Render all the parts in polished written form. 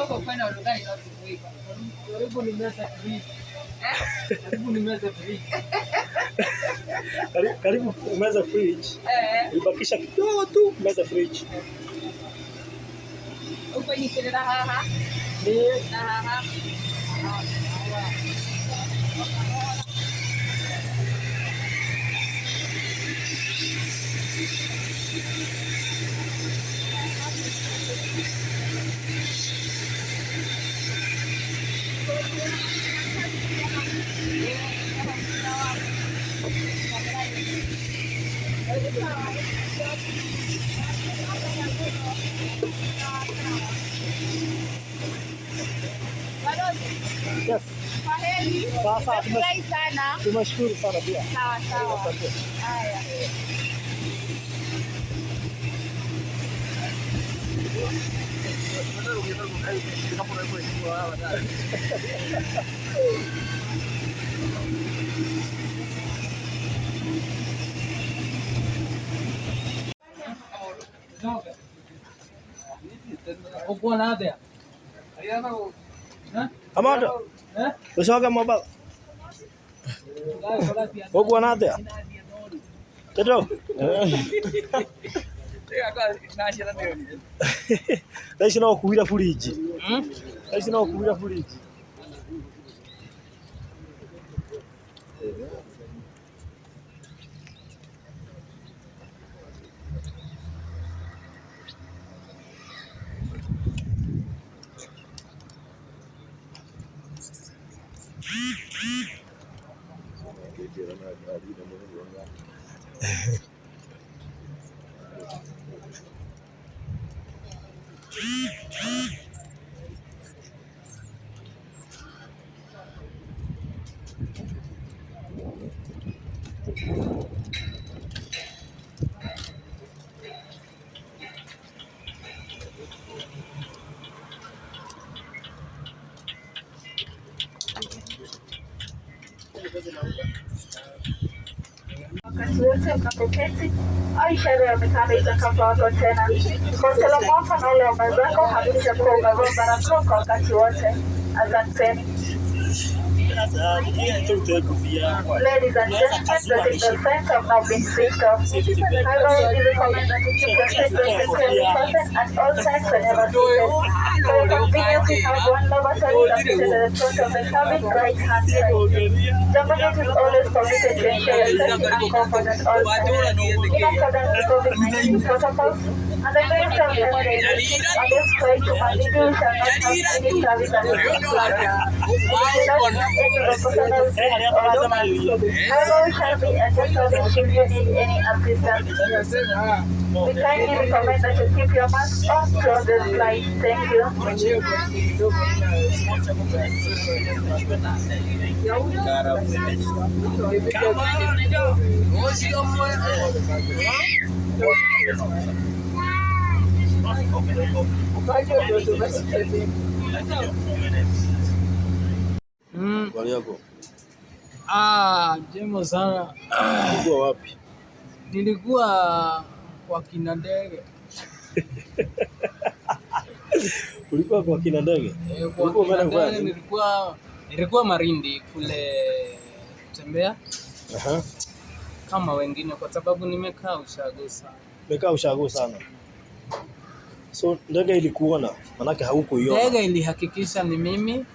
huko kwenda ugali na kuiva. Karibu ni meza free. Karibu ni meza free. Karibu meza fridge. Ibakisha kidogo tu meza fridge. Uko ni kile haha. Na haha. Yes. Sasa Tumefurahi sana. Tumeshukuru sana pia. Sawa sawa. Haya. Uko na ada? Kamondo. Usoga mobile. Uko na ada? Tedo. Dai no kuira fridge. Dai no kuira fridge. Wakati wote mnapoketi au ishara ya mikanda itakapoanza tena. Kosa la mwaka na ule wa mwenzako hakikisha kuwa umevaa barakoa kwa wakati wote. Asanteni. Ladies and gentlemen, the signs have now been switched off. However, we recommend that you keep your seat belts at all times whenever seated. For your convenience, we have one lavatory located at the front of the cabin right hand side. Jambo Jet is always committed to ensure your safety and comfort at all times. In accordance with COVID-19 protocols, and the very terms and conditions on this flight to Mandidu shall not have any service at this flight. However, we shall be assessed should you need any assistance. We kindly recommend that you keep your mask on throughout this flight. Thank you. Habari yako? Jema sana. Ulikuwa wapi? Nilikuwa kwa kina ndege. Ulikuwa kwa kina ndege? Nilikuwa Marindi kule kutembea. Kama wengine kwa sababu nimekaa ushago sana. Nimekaa ushago sana. So ndege ilikuona, manake haukuiona. Ndege ilihakikisha ni mimi.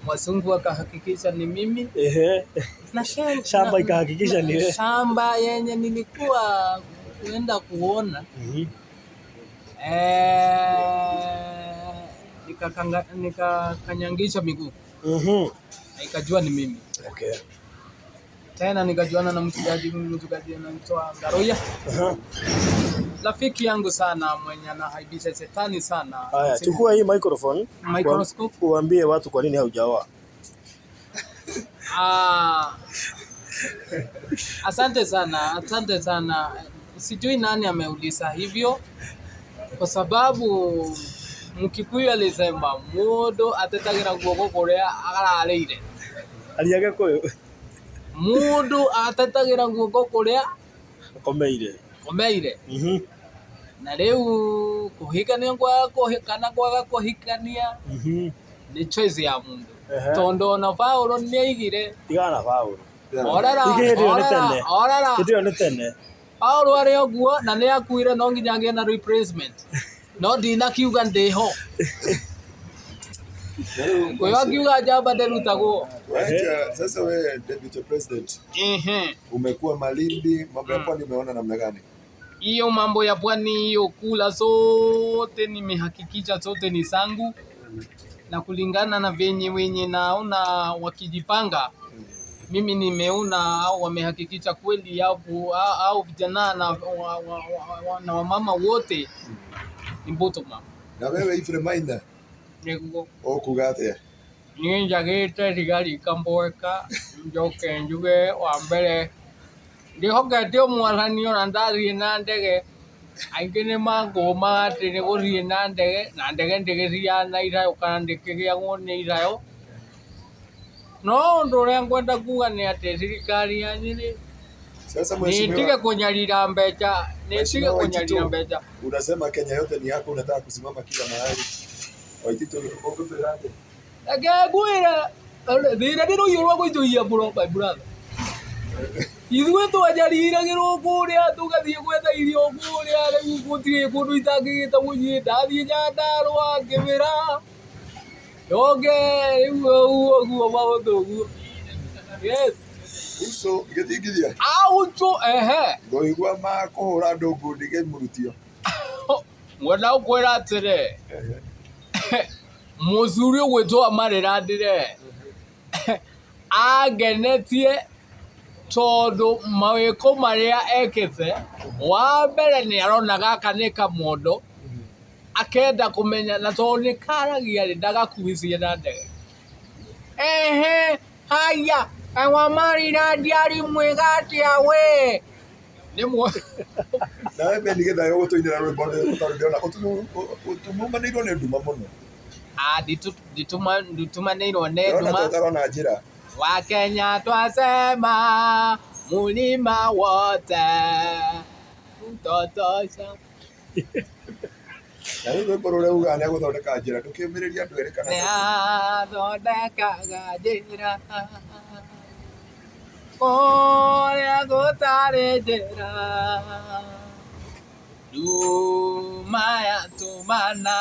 Wazungu wakahakikisha ni mimi. Na shamba ikahakikisha ni wewe. Shamba yenye nilikuwa kuenda kuona. Nikakanyangisha miguu. Nikajua ni mimi. Okay. Tena nikajuana na mchungaji anaitwa Ngaroya. Rafiki yangu sana mwenye anahaibisha shetani sana. Haya, chukua hii microphone. Microscope. Uambie watu kwa nini haujaoa. Asante sana. Sijui nani ameuliza hivyo. Kwa sababu Mkikuyu alisema mundu atetagira guoko kuria agararire. Aliaga koyo. Mundu atetagira guoko kuria komeire. na riu kuhikania kana kwaga kuhikania ni choice ya mundu tondu ona Paulo ni aigire tigana Paulo orara ndio ni tene Paulo ari oguo na ni akuire no nginya ngia na replacement no ndina kiuga ndiho kwa akiuga Jamba nderutagwo. Sasa wewe deputy president umekuwa Malindi, mambo ya pwani umeona namna gani? Hiyo mambo ya pwani hiyo kula zote nimehakikisha zote ni sangu na kulingana na wenye naona wakijipanga mimi nimeona au wamehakikisha kweli au vijana na wamama wote ni bottom up. Na wewe if reminder Nego okugate ninjagite rigari kamboeka njoke njuge wa mbere ndihokete omwaranio na ndathie na ndege aingi ni manguma ati ni guthie na ndege ndigiria na irayo kana ndikigiagwo ni irayo no undu uria ngwenda kuga ni ati thirikari ya Nyeri sasa mheshimiwa nitige kunyarira mbeca unasema Kenya yote ni yako, unataka kusimama kila mahali Waitito okutiraje agagwira thira ndiro yurwa guituia bro by brother ithuĩ twanjariragĩrwo kũrĩa tũgathiĩ gwetha irio kũrĩa rĩu gũtirĩ kũndũ itangĩgĩte gũthiĩ ndathiĩ Nyandarũa ngĩmĩra ndoke rĩu ũguo maũndũ ũguo yes uso gĩthingithia auto ngoigua makũhũra andũ ngundi kĩmũrutio ngwenda gũkwĩra atĩrĩ mũthuri ũgwĩtwo Amarĩra Ndĩre angenetie tondu mawiko maria ekite wa mbere ni arona gaka ni kamondo akenda kumenya na tondu ni karagia ri ndagakuicie na ndege haya wa Amarĩra ndiari mwigatia we ni mwe na wewe nigetha yo gutuinira rwimbo ndona utumanirwo ni nduma muno nditumanirwo ni nduma utarona njira wa Kenya twasema mulima wote utotosha na rwimbo ruria uga ni aguthondeka njira ndukiumiriria andu eri kana ni athondekaga njira kuria gutari njira nduma yatumana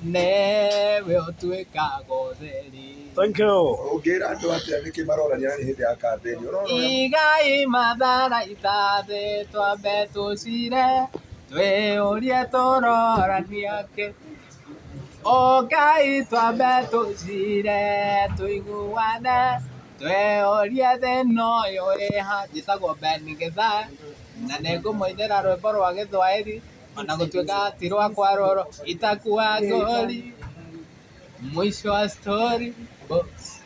newe ũtuĩkaga ũtheri. Thank you. Ũngĩra andũ atĩa nĩkĩ marorania nĩ hĩndĩ ya kambĩni? Igai matharaita thĩ twambe tũcire twĩyũrie tũrorania kĩ. O Ngai twambe tũcire tũiguane twĩyũrie thĩna ũyũ ũrĩha. Njĩtagwo Ben Gĩthai na nĩngũmũinĩra rwĩmbo rwa Gĩthwaĩri ona gũtuĩka ti rwakwa rũrũ itakuwa ngũri mwisho wa story boss.